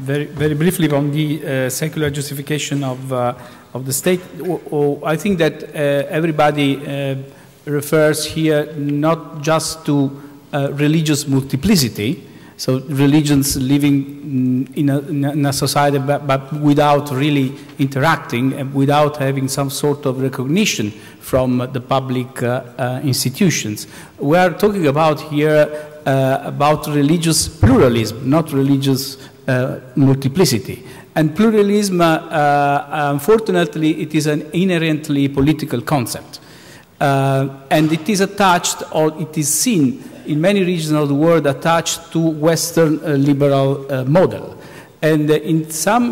very briefly on the secular justification of the state. I think that everybody refers here not just to religious multiplicity, so religions living in a society but without really interacting and without having some sort of recognition from the public institutions. We are talking about here about religious pluralism, not religious multiplicity. And pluralism, unfortunately, it is an inherently political concept. And it is attached, or it is seen in many regions of the world, attached to Western liberal model. And in some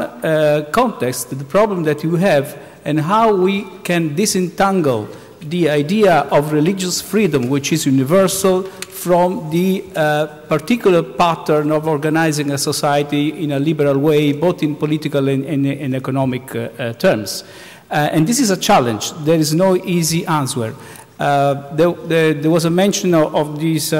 context, the problem that you have and how we can disentangle the idea of religious freedom, which is universal, from the particular pattern of organizing a society in a liberal way, both in political and economic terms. And this is a challenge. There is no easy answer. There was a mention of this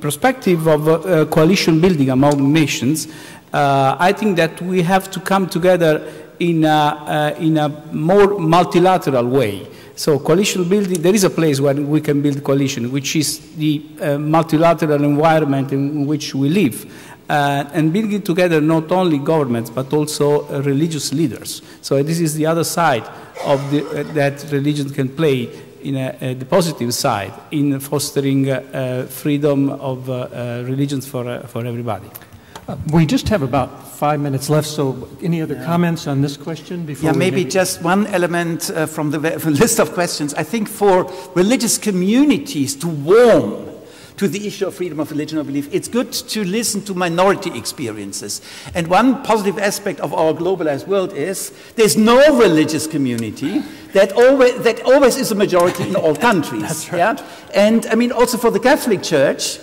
perspective of coalition building among nations. I think that we have to come together in a more multilateral way. So coalition building, there is a place where we can build coalition, which is the multilateral environment in which we live. And bringing together not only governments, but also religious leaders. So this is the other side of that religion can play in the positive side in fostering freedom of religions for everybody. We just have about 5 minutes left, so any other comments on this question before? Yeah, maybe just one element from the list of questions. I think for religious communities to warm to the issue of freedom of religion or belief, it's good to listen to minority experiences. And one positive aspect of our globalized world is there's no religious community that always is a majority in all countries. That's right. Yeah? And I mean, also for the Catholic Church,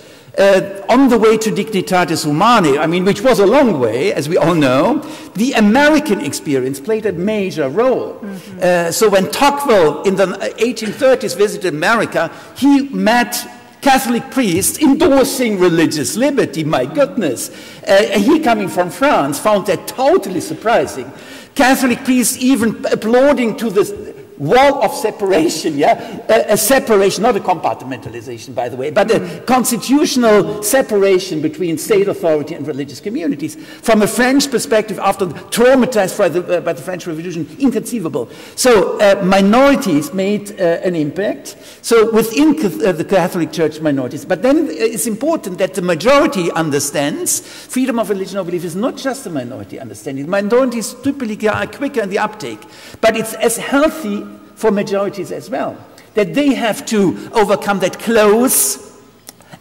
on the way to Dignitatis Humanae, I mean, which was a long way, as we all know, the American experience played a major role. Mm-hmm. So when Tocqueville in the 1830s visited America, he met Catholic priests endorsing religious liberty. My goodness. He, coming from France, found that totally surprising. Catholic priests even applauding to the wall of separation, a separation, not a compartmentalization, by the way, but a constitutional separation between state authority and religious communities. From a French perspective, after traumatized by the French Revolution, inconceivable. So minorities made an impact. So within the Catholic Church, minorities. But then it's important that the majority understands freedom of religion or belief is not just a minority understanding. Minorities typically are quicker in the uptake, but it's as healthy for majorities as well, that they have to overcome that close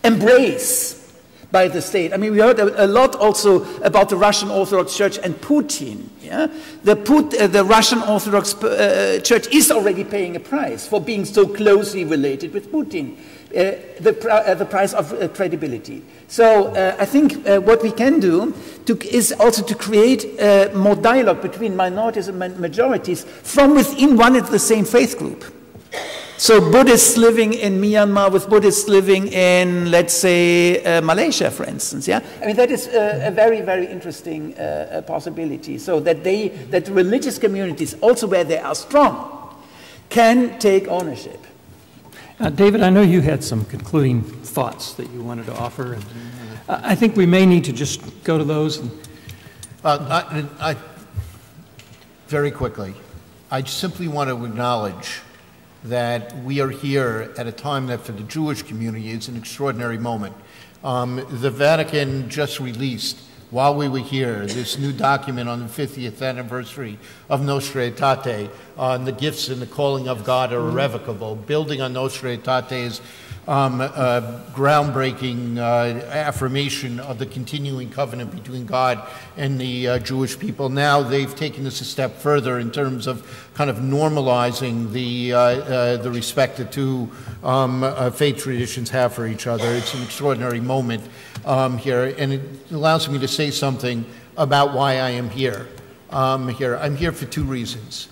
embrace by the state. I mean, we heard a lot also about the Russian Orthodox Church and Putin. Yeah? The Russian Orthodox Church is already paying a price for being so closely related with Putin, the price of credibility. So I think what we can do is also to create more dialogue between minorities and majorities from within one and the same faith group. So Buddhists living in Myanmar with Buddhists living in, let's say, Malaysia, for instance. Yeah, I mean that is a very, very interesting possibility. So that religious communities, also where they are strong, can take ownership. David, I know you had some concluding thoughts that you wanted to offer. And, I think we may need to just go to those. Very quickly, I simply want to acknowledge that we are here at a time that for the Jewish community is an extraordinary moment. The Vatican just released, while we were here, this new document on the 50th anniversary of Nostra Aetate on the gifts and the calling of God are irrevocable. Building on Nostra Aetate's groundbreaking affirmation of the continuing covenant between God and the Jewish people. Now they've taken this a step further in terms of kind of normalizing the respect that two faith traditions have for each other. It's an extraordinary moment here, and it allows me to say something about why I am here. I'm here for two reasons.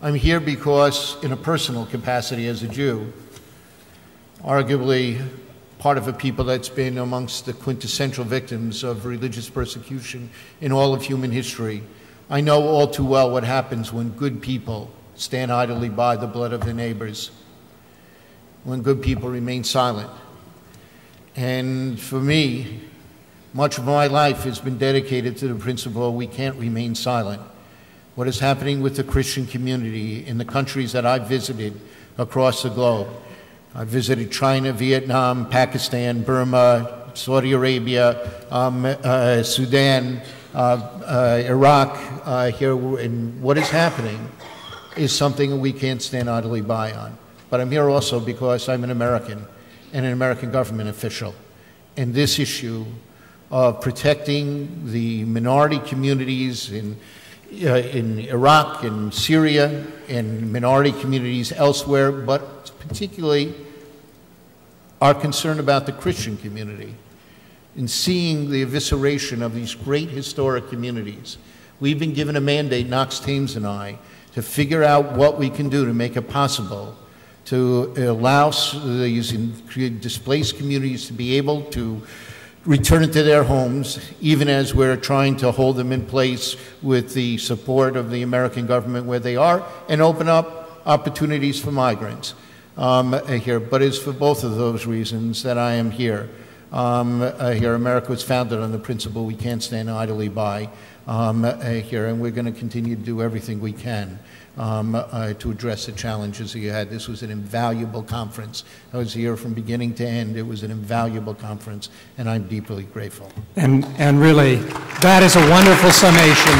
I'm here because, in a personal capacity as a Jew, arguably part of a people that's been amongst the quintessential victims of religious persecution in all of human history. I know all too well what happens when good people stand idly by the blood of their neighbors, when good people remain silent. And for me, much of my life has been dedicated to the principle we can't remain silent. What is happening with the Christian community in the countries that I've visited across the globe. I visited China, Vietnam, Pakistan, Burma, Saudi Arabia, Sudan, Iraq, here, and what is happening is something we can't stand idly by on. But I'm here also because I'm an American and an American government official. And this issue of protecting the minority communities in Iraq and Syria and minority communities elsewhere, but particularly our concern about the Christian community. In seeing the evisceration of these great historic communities, we've been given a mandate, Knox Thames and I, to figure out what we can do to make it possible to allow these displaced communities to be able to return to their homes, even as we're trying to hold them in place with the support of the American government where they are, and open up opportunities for migrants here. But it's for both of those reasons that I am here. Here, America was founded on the principle we can't stand idly by here, and we're going to continue to do everything we can to address the challenges that you had. This was an invaluable conference. I was here from beginning to end. It was an invaluable conference, and I'm deeply grateful. And really, that is a wonderful summation.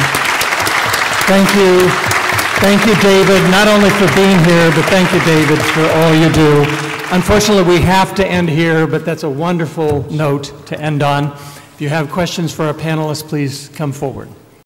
Thank you. Thank you, David, not only for being here, but thank you, David, for all you do. Unfortunately, we have to end here, but that's a wonderful note to end on. If you have questions for our panelists, please come forward.